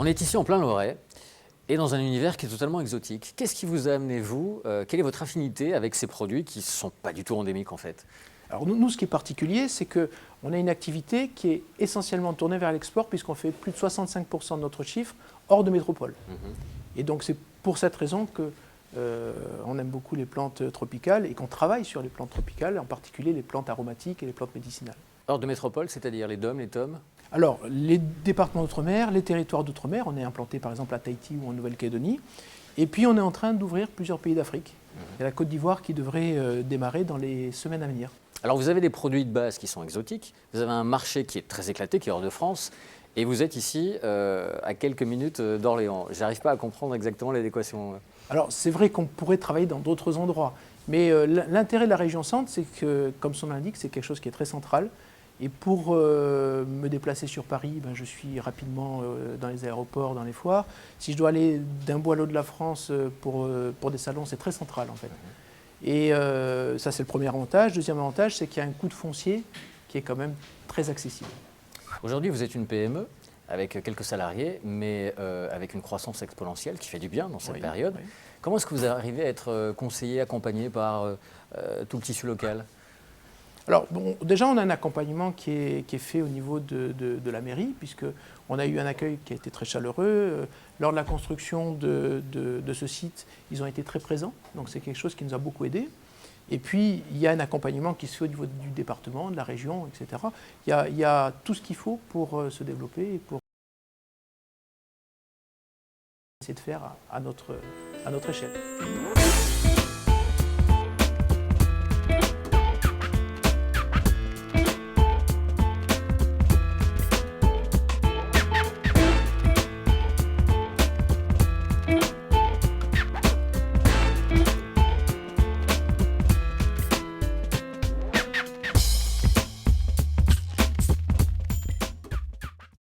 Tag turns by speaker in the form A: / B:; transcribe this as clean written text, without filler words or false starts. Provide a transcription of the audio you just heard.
A: On est ici en plein Loiret et dans un univers qui est totalement exotique. Qu'est-ce qui vous a amené, vous, quelle est votre affinité avec ces produits qui ne sont pas du tout endémiques en fait?
B: Alors nous, ce qui est particulier, c'est qu'on a une activité qui est essentiellement tournée vers l'export, puisqu'on fait plus de 65% de notre chiffre hors de métropole. Et donc c'est pour cette raison que on aime beaucoup les plantes tropicales et qu'on travaille sur les plantes tropicales, en particulier les plantes aromatiques et les plantes médicinales.
A: Hors de métropole, c'est-à-dire les DOM, les TOM?
B: Alors, les départements d'outre-mer, les territoires d'outre-mer, on est implanté par exemple à Tahiti ou en Nouvelle-Calédonie. Et puis on est en train d'ouvrir plusieurs pays d'Afrique. Il y a la Côte d'Ivoire qui devrait démarrer dans les semaines à venir.
A: Alors vous avez des produits de base qui sont exotiques, vous avez un marché qui est très éclaté, qui est hors de France, et vous êtes ici à quelques minutes d'Orléans. J'arrive pas à comprendre exactement l'adéquation.
B: Alors c'est vrai qu'on pourrait travailler dans d'autres endroits, mais l'intérêt de la région centre, c'est que, comme son nom l'indique, c'est quelque chose qui est très central. Et pour me déplacer sur Paris, je suis rapidement dans les aéroports, dans les foires. Si je dois aller d'un bout à l'autre de la France pour des salons, c'est très central en fait. Et ça, c'est le premier avantage. Deuxième avantage, c'est qu'il y a un coût de foncier qui est quand même très accessible.
A: Aujourd'hui, vous êtes une PME avec quelques salariés, mais avec une croissance exponentielle qui fait du bien dans cette période.
B: Oui.
A: Comment est-ce que vous arrivez à être conseillé, accompagné par tout le tissu local?
B: Alors, bon, déjà, on a un accompagnement qui est fait au niveau de la mairie, puisqu'on a eu un accueil qui a été très chaleureux. Lors de la construction de ce site, ils ont été très présents, donc c'est quelque chose qui nous a beaucoup aidés. Et puis, il y a un accompagnement qui se fait au niveau du département, de la région, etc. Il y a tout ce qu'il faut pour se développer et pour essayer de faire à notre échelle.